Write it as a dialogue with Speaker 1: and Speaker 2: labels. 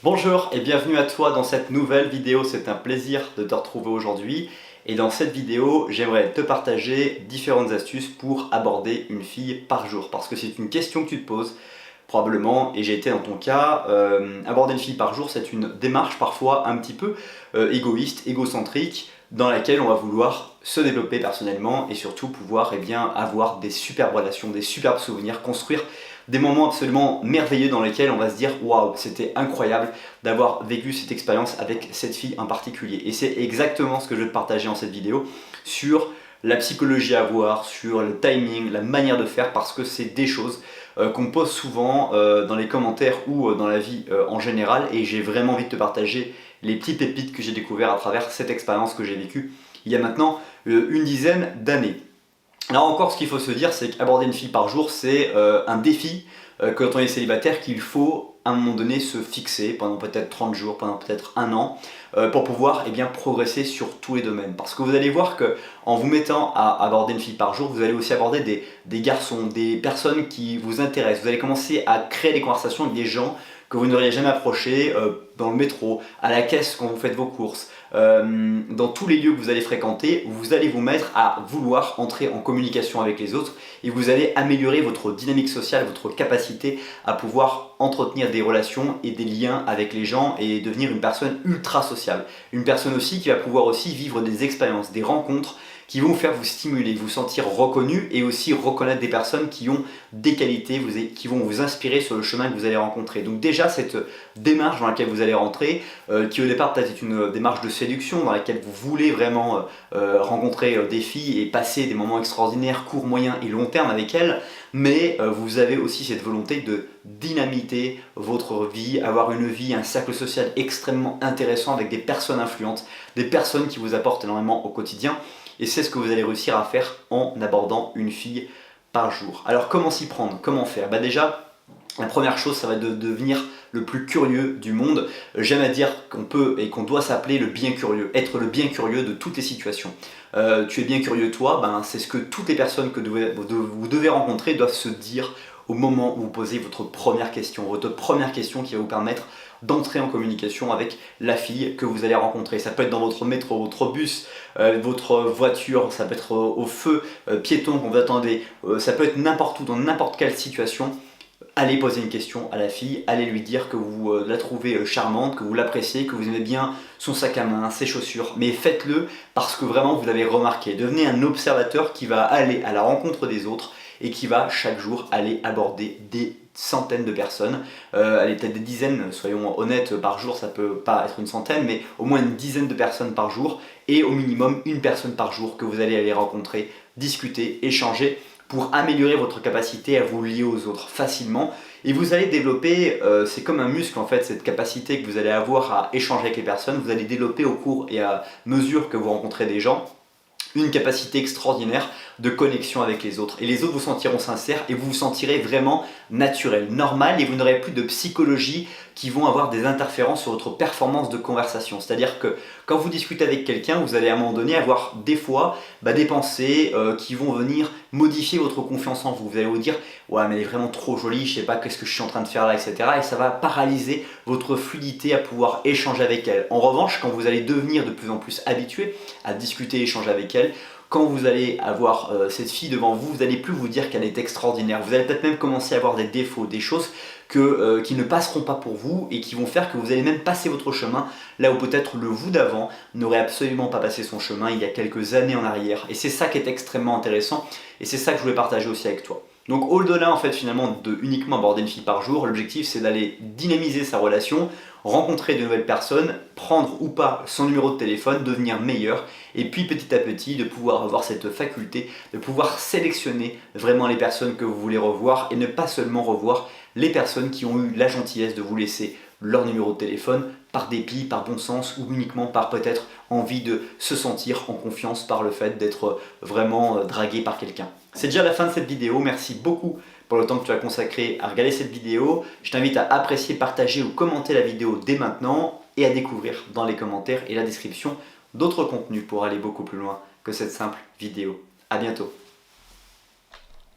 Speaker 1: Bonjour et bienvenue à toi dans cette nouvelle vidéo, c'est un plaisir de te retrouver aujourd'hui. Et dans cette vidéo, j'aimerais te partager différentes astuces pour aborder une fille par jour. Parce que c'est une question que tu te poses probablement, et j'ai été dans ton cas, aborder une fille par jour, c'est une démarche parfois un petit peu égoïste, égocentrique, dans laquelle on va vouloir se développer personnellement et surtout pouvoir avoir des superbes relations, des superbes souvenirs, construire des moments absolument merveilleux dans lesquels on va se dire waouh, c'était incroyable d'avoir vécu cette expérience avec cette fille en particulier. Et c'est exactement ce que je vais te partager en cette vidéo sur la psychologie à avoir, sur le timing, la manière de faire, parce que c'est des choses qu'on me pose souvent dans les commentaires ou dans la vie en général, et j'ai vraiment envie de te partager les petits pépites que j'ai découvert à travers cette expérience que j'ai vécue il y a maintenant une dizaine d'années. Là encore, ce qu'il faut se dire, c'est qu'aborder une fille par jour, c'est un défi quand on est célibataire qu'il faut à un moment donné se fixer pendant peut-être 30 jours, pendant peut-être un an, pour pouvoir progresser sur tous les domaines. Parce que vous allez voir que en vous mettant à aborder une fille par jour, vous allez aussi aborder des garçons, des personnes qui vous intéressent. Vous allez commencer à créer des conversations avec des gens que vous n'auriez jamais approchés dans le métro, à la caisse quand vous faites vos courses, dans tous les lieux que vous allez fréquenter. Vous allez vous mettre à vouloir entrer en communication avec les autres et vous allez améliorer votre dynamique sociale, votre capacité à pouvoir entretenir des relations et des liens avec les gens et devenir une personne ultra sociale. Une personne aussi qui va pouvoir aussi vivre des expériences, des rencontres qui vont vous faire vous stimuler, vous sentir reconnu et aussi reconnaître des personnes qui ont des qualités, qui vont vous inspirer sur le chemin que vous allez rencontrer. Donc déjà cette démarche dans laquelle vous allez rentrer, qui au départ peut-être est une démarche de séduction dans laquelle vous voulez vraiment rencontrer des filles et passer des moments extraordinaires, court, moyen et long terme avec elles, mais vous avez aussi cette volonté de dynamiter votre vie, avoir une vie, un cercle social extrêmement intéressant avec des personnes influentes, des personnes qui vous apportent énormément au quotidien. Et c'est ce que vous allez réussir à faire en abordant une fille par jour. Alors comment s'y prendre? Comment faire? Déjà, la première chose, ça va être de devenir le plus curieux du monde. J'aime à dire qu'on peut et qu'on doit s'appeler le bien curieux, être le bien curieux de toutes les situations. Tu es bien curieux toi, c'est ce que toutes les personnes que vous devez rencontrer doivent se dire au moment où vous posez votre première question qui va vous permettre d'entrer en communication avec la fille que vous allez rencontrer. Ça peut être dans votre métro, votre bus, votre voiture, ça peut être au feu piéton quand vous attendez, ça peut être n'importe où, dans n'importe quelle situation. Allez poser une question à la fille, allez lui dire que vous la trouvez charmante, que vous l'appréciez, que vous aimez bien son sac à main, ses chaussures, mais faites-le parce que vraiment vous l'avez remarqué. Devenez un observateur qui va aller à la rencontre des autres et qui va chaque jour aller aborder des centaines de personnes, allez peut-être des dizaines, soyons honnêtes, par jour, ça peut pas être une centaine, mais au moins une dizaine de personnes par jour, et au minimum une personne par jour que vous allez aller rencontrer, discuter, échanger, pour améliorer votre capacité à vous lier aux autres facilement. Et vous allez développer, c'est comme un muscle en fait, cette capacité que vous allez avoir à échanger avec les personnes, vous allez développer au cours et à mesure que vous rencontrez des gens, une capacité extraordinaire de connexion avec les autres. Et les autres vous sentiront sincères et vous vous sentirez vraiment naturel, normal, et vous n'aurez plus de psychologie qui vont avoir des interférences sur votre performance de conversation. C'est-à-dire que quand vous discutez avec quelqu'un, vous allez à un moment donné avoir des fois des pensées qui vont venir modifier votre confiance en vous. Vous allez vous dire « ouais mais elle est vraiment trop jolie, je sais pas qu'est-ce que je suis en train de faire là, etc. » Et ça va paralyser votre fluidité à pouvoir échanger avec elle. En revanche, quand vous allez devenir de plus en plus habitué à discuter et échanger avec elle, quand vous allez avoir cette fille devant vous, vous n'allez plus vous dire qu'elle est extraordinaire. Vous allez peut-être même commencer à avoir des défauts, des choses qui ne passeront pas pour vous et qui vont faire que vous allez même passer votre chemin là où peut-être le vous d'avant n'aurait absolument pas passé son chemin il y a quelques années en arrière. Et c'est ça qui est extrêmement intéressant et c'est ça que je voulais partager aussi avec toi. Donc au-delà en fait finalement de uniquement aborder une fille par jour, l'objectif c'est d'aller dynamiser sa relation, rencontrer de nouvelles personnes, prendre ou pas son numéro de téléphone, devenir meilleur et puis petit à petit de pouvoir avoir cette faculté de pouvoir sélectionner vraiment les personnes que vous voulez revoir et ne pas seulement revoir les personnes qui ont eu la gentillesse de vous laisser leur numéro de téléphone par dépit, par bon sens ou uniquement par peut-être envie de se sentir en confiance par le fait d'être vraiment dragué par quelqu'un. C'est déjà la fin de cette vidéo, merci beaucoup pour le temps que tu as consacré à regarder cette vidéo. Je t'invite à apprécier, partager ou commenter la vidéo dès maintenant et à découvrir dans les commentaires et la description d'autres contenus pour aller beaucoup plus loin que cette simple vidéo. A bientôt.